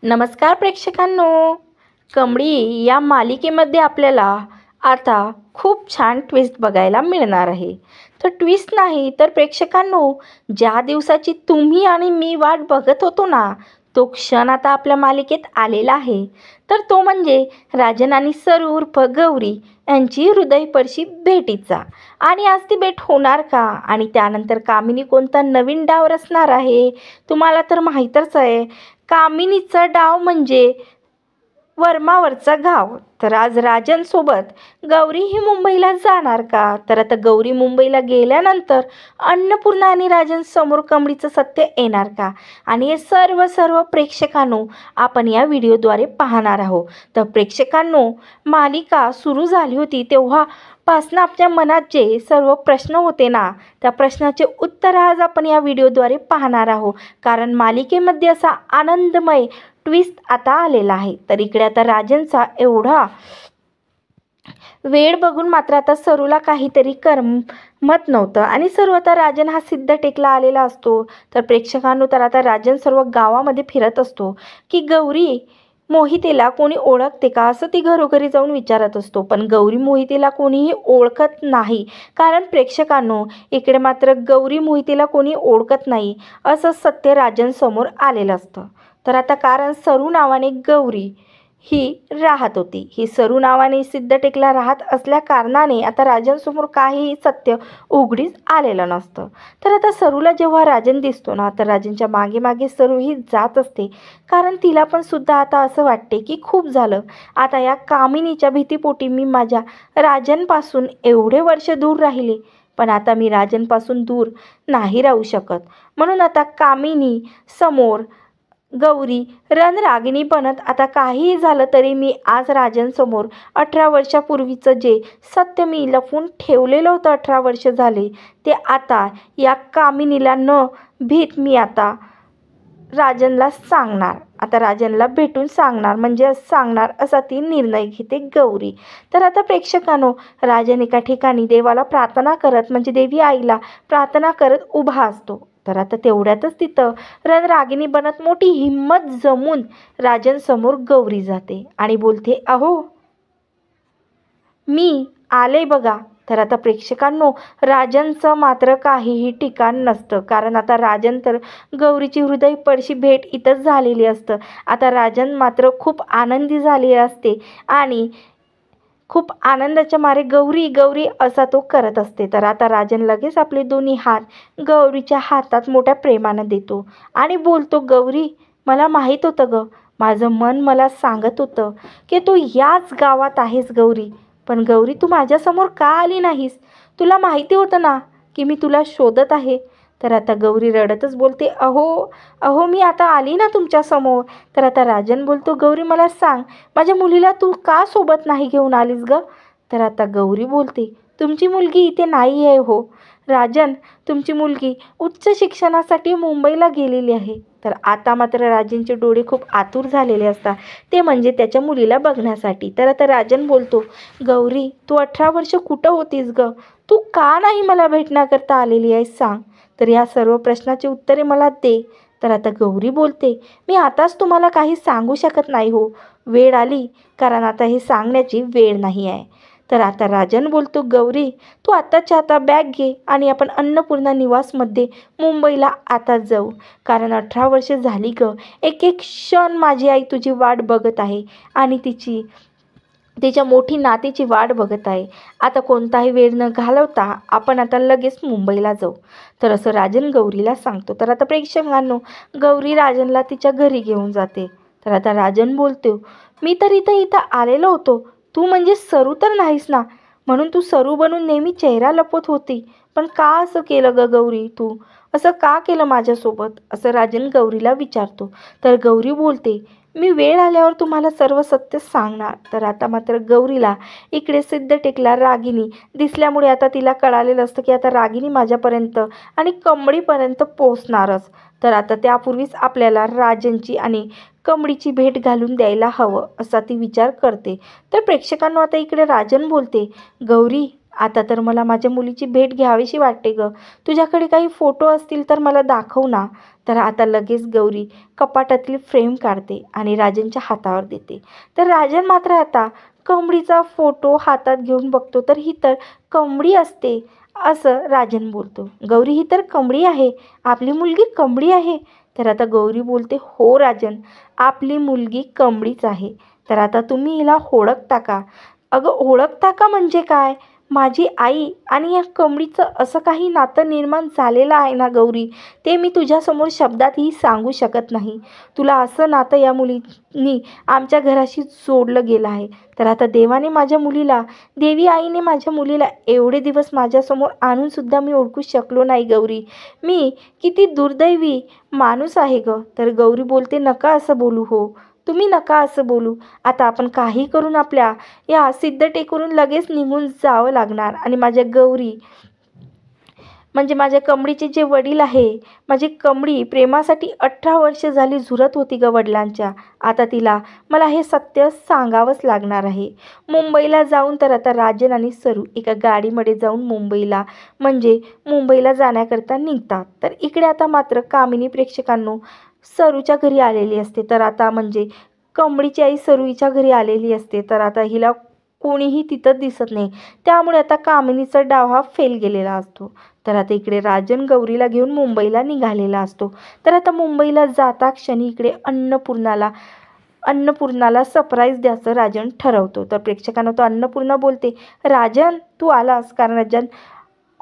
नमस्कार प्रेक्षकांनो, कमळी या मालिकेमध्ये आपल्याला आता खूप छान ट्विस्ट बघायला मिळणार आहे. तर ट्विस्ट नाही तर प्रेक्षकांनो, ज्या दिवसाची तुम्ही आणि मी वाट बघत होतो ना, तो क्षण आता आपल्या मालिकेत आलेला आहे. तर तो म्हणजे राजन आणि सरू उर्फ गौरी यांची हृदयस्पर्शी भेटीचा. आणि आज ती भेट होणार का, आणि त्यानंतर कामिनी कोणता नवीन डाव रचणार आहे, तुम्हाला तर माहीतच आहे. कामिनीचा डाव म्हणजे वर्मावरचा घाव. तर आज राजन सोबत गौरी ही मुंबईला जाणार का? तर आता गौरी मुंबईला गेल्यानंतर अन्नपूर्णा आणि राजन समोर कमळीचं सत्य येणार का? आणि हे सर्व प्रेक्षकांनो आपण या व्हिडिओद्वारे पाहणार आहोत. तर प्रेक्षकांनो, मालिका सुरू झाली होती तेव्हापासून आपल्या मनात जे सर्व प्रश्न होते ना, त्या प्रश्नाचे उत्तर आज आपण या व्हिडिओद्वारे पाहणार आहोत. कारण मालिकेमध्ये असा आनंदमय ट्विस्ट आता आलेला आहे. तर इकडे आता राजनचा एवढा वेळ बघून मात्र आता सरूला काहीतरी करमत नव्हतं. आणि सरू आता राजन हा सिद्ध टेकला आलेला असतो. तर प्रेक्षकांनो, तर आता राजन सर्व गावामध्ये फिरत असतो की गौरी मोहितेला कोणी ओळखते का, असं ती घरोघरी जाऊन विचारत असतो. पण गौरी मोहितेला कोणीही ओळखत नाही. कारण प्रेक्षकांनो, इकडे मात्र गौरी मोहितेला कोणी ओळखत नाही असं सत्य राजन समोर आलेलं असतं. तर आता कारण सरू नावाने गौरी ही राहत होती. ही सरू नावाने सिद्ध टेकला राहत असल्या कारणाने आता राजनसमोर काहीही सत्य उघडीस आलेलं नसतं. तर आता सरूला जेव्हा राजन दिसतो ना, तर राजनच्या मागे मागे सरू ही जात असते. कारण तिला पण सुद्धा आता असं वाटते की खूप झालं, आता या कामिनीच्या भीतीपोटी मी माझ्या राजनपासून एवढे वर्ष दूर राहिले, पण आता मी राजनपासून दूर नाही राहू शकत. म्हणून आता कामिनी समोर गौरी रणरागिणी बनत आता काहीही झालं तरी मी आज राजनसमोर 18 वर्षापूर्वीचं जे सत्य मी लपवून ठेवलेलं होतं 18 वर्ष झाले, ते आता या कामिनीला न भीत मी आता राजनला सांगणार. आता राजनला भेटून सांगणार, म्हणजे सांगणार असा ती निर्णय घेते गौरी. तर आता प्रेक्षकांनो, राजन एका ठिकाणी देवाला प्रार्थना करत, म्हणजे देवी आईला प्रार्थना करत उभा असतो. तर आता तेवढ्यातच तिथं रणरागिणी बनत मोठी हिंमत जमून राजन समोर गौरी जाते आणि बोलते, अहो मी आले बघा. तर आता प्रेक्षकांनो, राजनचं मात्र काहीही ठिकाण नसतं. कारण आता राजन तर गौरीची हृदयस्पर्शी भेट इथंच झालेली असतं. आता राजन मात्र खूप आनंदी झालेले असते आणि खूप आनंदाच्या मारे गौरी गौरी असा तो करत असते. तर आता राजन लगेच आपले दोन्ही हात गौरीच्या हातात मोठ्या प्रेमानं देतो आणि बोलतो, गौरी मला माहीत होतं ग, माझं मन मला सांगत होतं की तू याच गावात आहेस गौरी. पण गौरी, तू माझ्यासमोर का आली नाहीस? तुला माहिती होतं ना की मी तुला शोधत आहे. तर आता गौरी रडतच बोलते, अहो मी आता आली ना तुमच्यासमोर. तर आता राजन बोलतो, गौरी मला सांग, माझ्या मुलीला तू का सोबत नाही घेऊन आलीस ग? तर आता गौरी बोलते, तुमची मुलगी इथे नाही आहे हो राजन, तुमची मुलगी उच्च शिक्षणासाठी मुंबईला गेलेली आहे. तर आता मात्र राजनचे डोळे खूप आतुर झालेले असतात, ते म्हणजे त्याच्या मुलीला बघण्यासाठी. तर आता राजन बोलतो, गौरी तू 18 वर्ष कुठं होतीस ग? तू का नाही मला भेटण्याकरता आलेली आहेस, सांग. तर या सर्व प्रश्नाची उत्तरे मला दे. तर आता गौरी बोलते, मी आताच तुम्हाला काही सांगू शकत नाही हो, वेळ आली, कारण आता हे सांगण्याची वेळ नाही आहे. तर आता राजन बोलतो, गौरी तू आताच्या आता बॅग घे आणि आपण अन्नपूर्णा निवासमध्ये मुंबईला आता जाऊ. कारण 18 वर्ष झाली ग, एक एक क्षण माझी आई तुझी वाट बघत आहे आणि तिच्या मोठी नातीची वाट बघत आहे. आता कोणताही वेळ न घालवता आपण आता लगेच मुंबईला जाऊ. तर असं राजन गौरीला सांगतो. तर आता प्रेक्षकांनो, गौरी राजनला तिच्या घरी घेऊन जाते. तर आता राजन बोलतो, मी तर इथं आलेलो होतो, तू म्हणजे सरू तर नाहीस ना, म्हणून तू सरू बनून नेहमी चेहरा लपवत होती. पण का असं केलं ग गौरी, तू असं का केलं माझ्यासोबत, असं राजन गौरीला विचारतो. तर गौरी बोलते, मी वेळ आल्यावर तुम्हाला सर्व सत्य सांगणार. तर आता मात्र गौरीला इकडे सिद्ध टेकला रागिनी दिसल्यामुळे आता तिला कळालेलं असतं की आता रागिनी माझ्यापर्यंत आणि कमळीपर्यंत पोचणारच. तर आता त्यापूर्वीच आपल्याला राजनची आणि कमळीची भेट घालून द्यायला हवं असा ती विचार करते. तर प्रेक्षकांनो, आता इकडे राजन बोलते, गौरी आता तर मला माझ्या मुलीची भेट घ्यावीशी वाटते ग. तुझ्याकडे काही फोटो असतील तर मला दाखव ना. तर आता लगेच गौरी कपाटातली फ्रेम काढते आणि राजनच्या हातावर देते. तर राजन मात्र आता कोंबडीचा फोटो हातात घेऊन बघतो, तर ही तर कोंबडी असते असं राजन बोलतो. गौरी, ही तर कोंबडी आहे, आपली मुलगी कोंबडी आहे. तर आता गौरी बोलते, हो राजन, आपली मुलगी कोंबडीच आहे. तर आता तुम्ही हिला ओळखता का? अगं ओळखता का म्हणजे काय? माझी आई आणि या कोंबडीचं असं काही नातं निर्माण झालेलं आहे ना गौरी, ते मी तुझ्यासमोर शब्दातही सांगू शकत नाही. तुला असं नातं या मुलीनी आमच्या घराशी जोडलं गेलं आहे. तर आता देवी आईने माझ्या मुलीला एवढे दिवस माझ्यासमोर आणूनसुद्धा मी ओळखू शकलो नाही गौरी. मी किती दुर्दैवी माणूस आहे ग. तर गौरी बोलते, नका असं बोलू हो, तुम्ही नका असं बोलू. आता आपण काही करून आपल्या या सिद्ध टेकरून लगेच निघून जावं लागणार. आणि माझ्या गौरी म्हणजे माझ्या कोंबडीचे जे वडील आहे, माझी कोंबडी प्रेमासाठी 18 वर्ष झाली झुरत होती ग वडिलांच्या. आता तिला मला हे सत्य सांगावंच लागणार आहे. मुंबईला जाऊन तर आता राजन आणि सरू एका गाडीमध्ये जाऊन मुंबईला जाण्याकरता निघतात. तर इकडे आता मात्र कामिनी प्रेक्षकांनो सरूच्या घरी आलेली असते. तर आता म्हणजे कोंबडीची आई सरू हिच्या घरी आलेली असते. तर आता हिला कोणीही तिथं दिसत नाही, त्यामुळे आता कामिनीचा डाव हा फेल गेलेला असतो. तर आता इकडे राजन गौरीला घेऊन मुंबईला निघालेला असतो. तर आता मुंबईला जाता क्षणी इकडे अन्नपूर्णाला सरप्राईज द्यायचं राजन ठरवतो. तर प्रेक्षकांना तो अन्नपूर्णा बोलते, राजन तू आलास. कारण राजन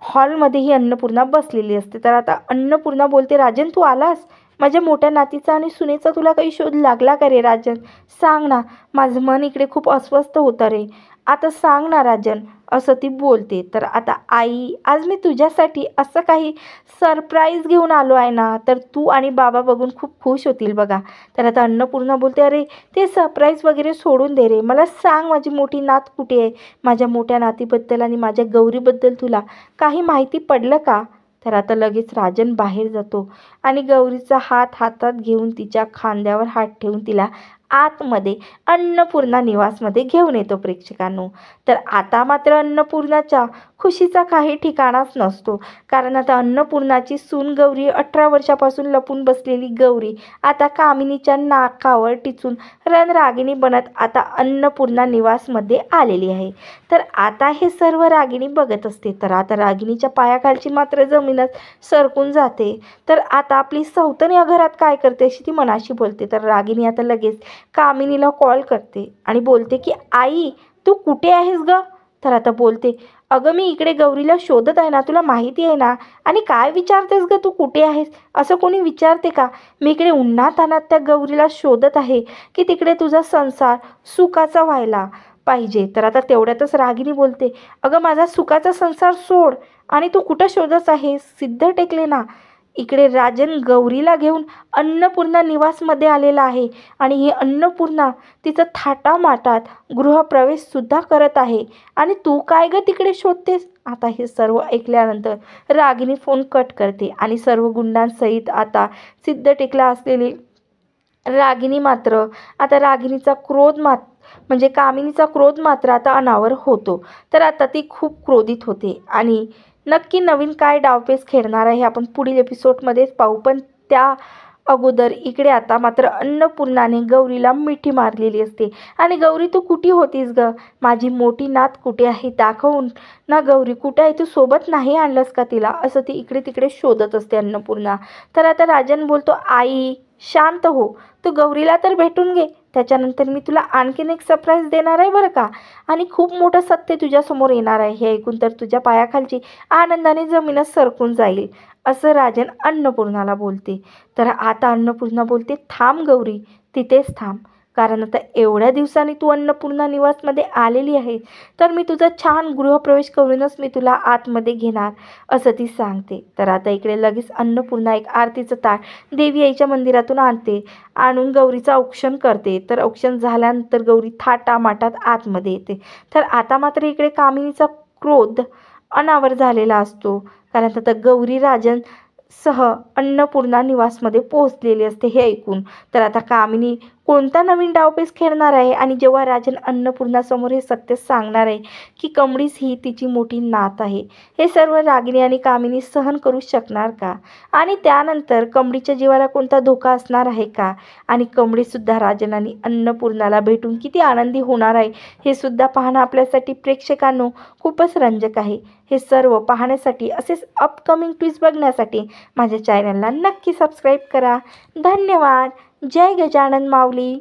हॉलमध्ये ही अन्नपूर्णा बसलेली असते. तर आता अन्नपूर्णा बोलते, राजन तू आलास. माझ्या मोठ्या नातीचा आणि सुनेचा तुला काही शोध लागला का रे राजन? सांग ना, माझं मन इकडे खूप अस्वस्थ होतं रे, आता सांग ना राजन, असं ती बोलते. तर आता आई, आज मी तुझ्यासाठी असं काही सरप्राईज घेऊन आलो आहे ना, तर तू आणि बाबा बघून खूप खुश होतील बघा. तर आता अन्नपूर्णा बोलते, अरे ते सरप्राईज वगैरे सोडून दे रे, मला सांग माझी मोठी नात कुठे आहे? माझ्या मोठ्या नातीबद्दल आणि माझ्या गौरीबद्दल तुला काही माहिती पडलं का? तर आता लगेच राजन बाहेर जातो आणि गौरीचा हात हातात घेऊन तिच्या खांद्यावर हात ठेवून तिला आतमध्ये अन्नपूर्णा निवासमध्ये घेऊन येतो प्रेक्षकांनो. तर आता मात्र अन्नपूर्णाच्या खुशीचा काही ठिकाणाच नसतो. कारण आता अन्नपूर्णाची सून गौरी, 18 वर्षापासून लपून बसलेली गौरी आता कामिनीच्या नाकावर टिचून रणरागिणी बनत आता अन्नपूर्णा निवासमध्ये आलेली आहे. तर आता हे सर्व रागिणी बघत असते. तर आता रागिणीच्या पायाखालची मात्र जमीनच सरकून जाते. तर आता आपली सौतन या घरात काय करते अशी ती मनाशी बोलते. तर रागिणी आता लगेच कामिनीला कॉल करते आणि बोलते की, आई तू कुठे आहेस ग? तर आता बोलते, अगं मी इकडे गौरीला शोधत आहे ना, तुला माहिती आहे ना. आणि काय विचारतेस ग, तू कुठे आहेस असं कोणी विचारते का? मी इकडे उन्हातान्हात त्या गौरीला शोधत आहे की तिकडे तुझा संसार सुखाचा व्हायला पाहिजे. तर आता तेवढ्यातच रागिणी बोलते, अगं माझा सुखाचा संसार सोड आणि तू कुठं शोधत आहेस? सिद्ध टेकले ना. इकडे राजन गौरीला घेऊन अन्नपूर्णा निवासमध्ये आलेला आहे आणि ही अन्नपूर्णा तिचं थाटामाटात गृहप्रवेशसुद्धा करत आहे आणि तू काय ग तिकडे शोधतेस? आता हे सर्व ऐकल्यानंतर रागिणी फोन कट करते आणि सर्व गुंडांसहित आता सिद्ध टेकला असलेली रागिणी मात्र आता कामिनीचा क्रोध मात्र आता अनावर होतो. तर आता ती खूप क्रोधित होते आणि नक्की नवीन काय डावपेच खेळणार आहे आपण पुढील एपिसोडमध्येच पाहू. पण त्या अगोदर इकडे आता मात्र अन्नपूर्णाने गौरीला मिठी मारलेली असते आणि गौरी तू कुठे होतीस ग? माझी मोठी नात कुठे आहे? दाखवून ना गौरी, कुठे आहे? तू सोबत नाही आणलंस का तिला? असं ती इकडे तिकडे शोधत असते अन्नपूर्णा. तर आता राजन बोलतो, आई शांत हो, तू गौरीला तर भेटून घे, त्याच्यानंतर मी तुला आणखीन एक सरप्राईज देणार आहे बरं का. आणि खूप मोठं सत्य तुझ्यासमोर येणार आहे. हे ऐकून तर तुझ्या पायाखालची आनंदाने जमीनच सरकून जाईल, असं राजन अन्नपूर्णाला बोलते. तर आता अन्नपूर्णा बोलते, थांब गौरी, तिथेच थांब. कारण आता एवढ्या दिवसांनी तू अन्नपूर्णा निवासमध्ये आलेली आहे, तर मी तुझा छान गृहप्रवेश करूनच मी तुला आतमध्ये घेणार, असं ती सांगते. तर आता इकडे लगेच अन्नपूर्णा एक आरतीचं ताट देवी आईच्या मंदिरातून आणून गौरीचं औक्षण करते. तर औक्षण झाल्यानंतर गौरी थाटामाटात आतमध्ये येते. तर आता मात्र इकडे कामिनीचा क्रोध अनावर झालेला असतो. कारण आता गौरी राजन सह अन्नपूर्णा निवासमध्ये पोहोचलेली असते हे ऐकून. तर आता कामिनी कोणता नवीन डावपेच खेळणार आहे आणि जेव्हा राजन अन्नपूर्णासमोर हे सत्य सांगणार आहे की कमळीच ही तिची मोठी नात आहे, हे सर्व रागिनी आणि कामिनी सहन करू शकणार का? आणि त्यानंतर कमळीच्या जीवाला कोणता धोका असणार आहे का? आणि कमळीसुद्धा राजन आणि अन्नपूर्णाला भेटून किती आनंदी होणार आहे हे सुद्धा पाहणं आपल्यासाठी प्रेक्षकांनो खूपच रंजक आहे. हे सर्व पाहण्यासाठी असेच अपकमिंग ट्विस्ट बघण्यासाठी माझ्या चॅनलला नक्की सबस्क्राईब करा. धन्यवाद. जय गजानन माऊली.